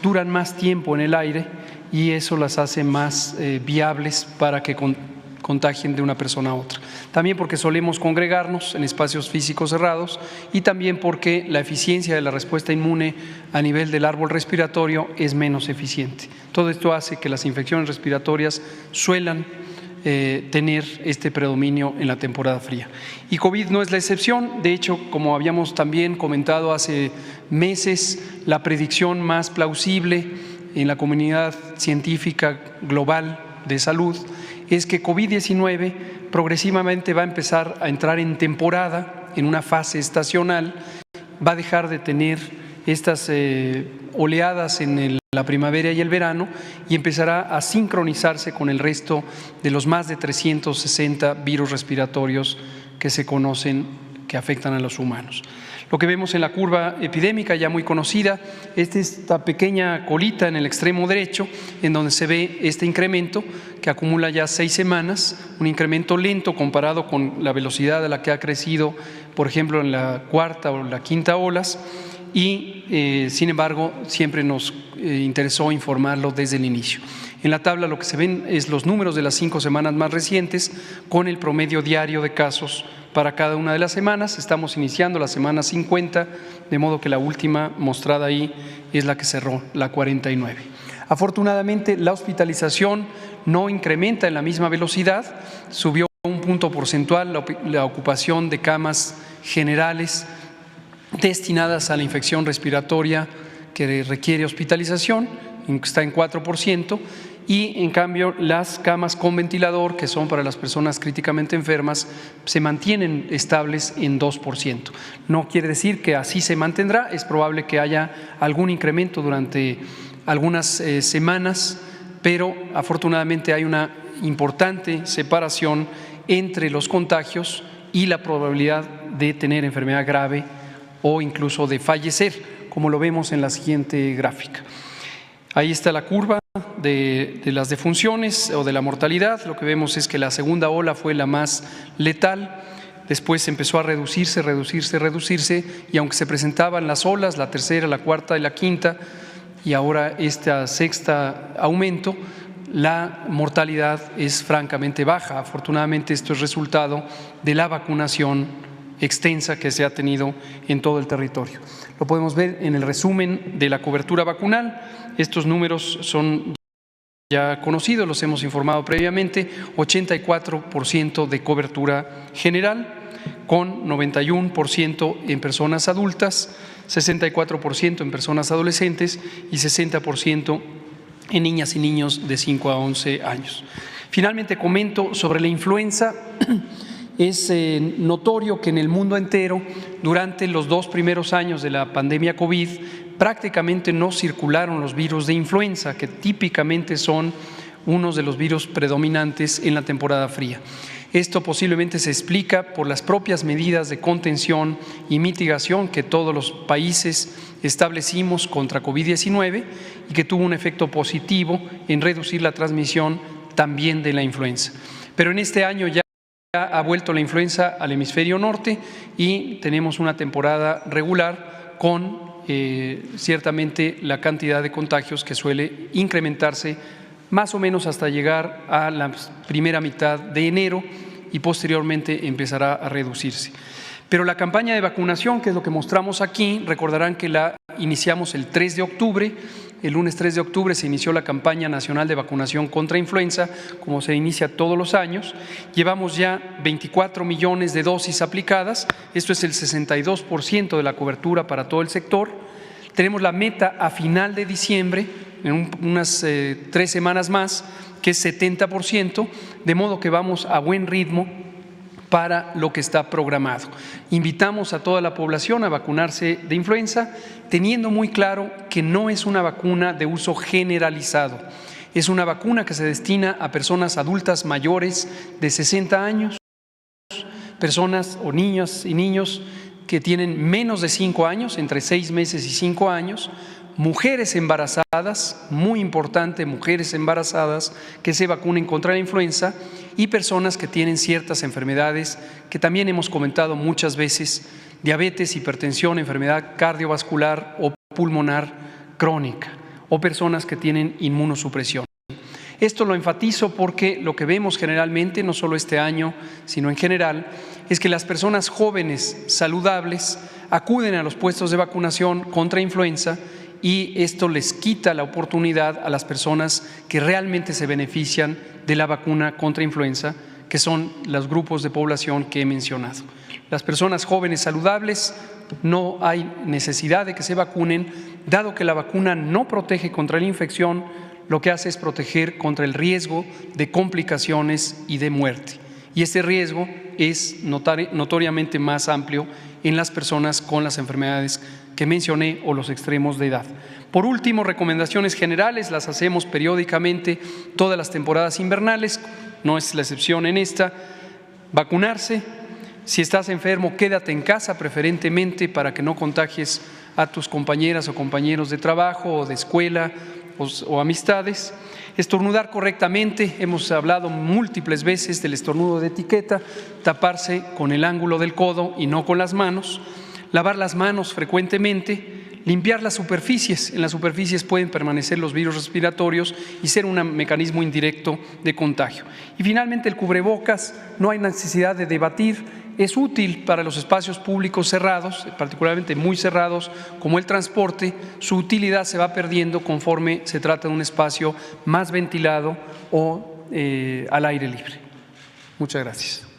duran más tiempo en el aire y eso las hace más viables para que contagien de una persona a otra. También porque solemos congregarnos en espacios físicos cerrados y también porque la eficiencia de la respuesta inmune a nivel del árbol respiratorio es menos eficiente. Todo esto hace que las infecciones respiratorias suelan tener este predominio en la temporada fría. Y COVID no es la excepción. De hecho, como habíamos también comentado hace meses, la predicción más plausible en la comunidad científica global de salud es que COVID-19 progresivamente va a empezar a entrar en temporada, en una fase estacional, va a dejar de tener estas oleadas en la primavera y el verano y empezará a sincronizarse con el resto de los más de 360 virus respiratorios que se conocen que afectan a los humanos. Lo que vemos en la curva epidémica ya muy conocida es esta pequeña colita en el extremo derecho en donde se ve este incremento que acumula ya 6 semanas, un incremento lento comparado con la velocidad a la que ha crecido, por ejemplo, en la cuarta o la quinta olas y sin embargo siempre nos interesó informarlo desde el inicio. En la tabla lo que se ven es los números de las 5 semanas más recientes con el promedio diario de casos para cada una de las semanas. Estamos iniciando la semana 50, de modo que la última mostrada ahí es la que cerró, la 49. Afortunadamente, la hospitalización no incrementa en la misma velocidad, subió un punto porcentual la ocupación de camas generales destinadas a la infección respiratoria que requiere hospitalización, está en 4%, y en cambio las camas con ventilador, que son para las personas críticamente enfermas, se mantienen estables en 2%. No quiere decir que así se mantendrá, es probable que haya algún incremento durante algunas semanas, pero afortunadamente hay una importante separación entre los contagios y la probabilidad de tener enfermedad grave o incluso de fallecer, como lo vemos en la siguiente gráfica. Ahí está la curva de las defunciones o de la mortalidad. Lo que vemos es que la segunda ola fue la más letal, después empezó a reducirse y aunque se presentaban las olas, la tercera, la cuarta y la quinta y ahora esta sexta aumento, la mortalidad es francamente baja. Afortunadamente esto es resultado de la vacunación extensa que se ha tenido en todo el territorio. Lo podemos ver en el resumen de la cobertura vacunal. Estos números son ya conocidos, los hemos informado previamente. 84% de cobertura general, con 91% en personas adultas, 64% en personas adolescentes y 60% en niñas y niños de 5 a 11 años. Finalmente comento sobre la influenza. Es notorio que en el mundo entero, durante los 2 primeros años de la pandemia COVID, prácticamente no circularon los virus de influenza, que típicamente son unos de los virus predominantes en la temporada fría. Esto posiblemente se explica por las propias medidas de contención y mitigación que todos los países establecimos contra COVID-19 y que tuvo un efecto positivo en reducir la transmisión también de la influenza. Pero en este año ya ha vuelto la influenza al hemisferio norte y tenemos una temporada regular con ciertamente la cantidad de contagios que suele incrementarse más o menos hasta llegar a la primera mitad de enero y posteriormente empezará a reducirse. Pero la campaña de vacunación, que es lo que mostramos aquí, recordarán que la iniciamos el 3 de octubre, el lunes 3 de octubre se inició la campaña nacional de vacunación contra influenza, como se inicia todos los años. Llevamos ya 24 millones de dosis aplicadas, esto es el 62% de la cobertura para todo el sector. Tenemos la meta a final de diciembre, en unas 3 semanas más, que es 70%, de modo que vamos a buen ritmo para lo que está programado. Invitamos a toda la población a vacunarse de influenza, teniendo muy claro que no es una vacuna de uso generalizado. Es una vacuna que se destina a personas adultas mayores de 60 años, personas o niñas y niños que tienen menos de 5 años, entre 6 meses y 5 años, mujeres embarazadas, muy importante, mujeres embarazadas que se vacunen contra la influenza y personas que tienen ciertas enfermedades que también hemos comentado muchas veces, diabetes, hipertensión, enfermedad cardiovascular o pulmonar crónica o personas que tienen inmunosupresión. Esto lo enfatizo porque lo que vemos generalmente, no solo este año, sino en general, es que las personas jóvenes saludables acuden a los puestos de vacunación contra influenza y esto les quita la oportunidad a las personas que realmente se benefician de la vacuna contra influenza, que son los grupos de población que he mencionado. Las personas jóvenes saludables no hay necesidad de que se vacunen, dado que la vacuna no protege contra la infección, lo que hace es proteger contra el riesgo de complicaciones y de muerte. Y este riesgo es notoriamente más amplio en las personas con las enfermedades que mencioné o los extremos de edad. Por último, recomendaciones generales las hacemos periódicamente todas las temporadas invernales, no es la excepción en esta. Vacunarse. Si estás enfermo, quédate en casa preferentemente para que no contagies a tus compañeras o compañeros de trabajo o de escuela o amistades. Estornudar correctamente, hemos hablado múltiples veces del estornudo de etiqueta, taparse con el ángulo del codo y no con las manos, lavar las manos frecuentemente, limpiar las superficies. En las superficies pueden permanecer los virus respiratorios y ser un mecanismo indirecto de contagio. Y finalmente el cubrebocas, no hay necesidad de debatir. Es útil para los espacios públicos cerrados, particularmente muy cerrados, como el transporte. Su utilidad se va perdiendo conforme se trata de un espacio más ventilado o al aire libre. Muchas gracias.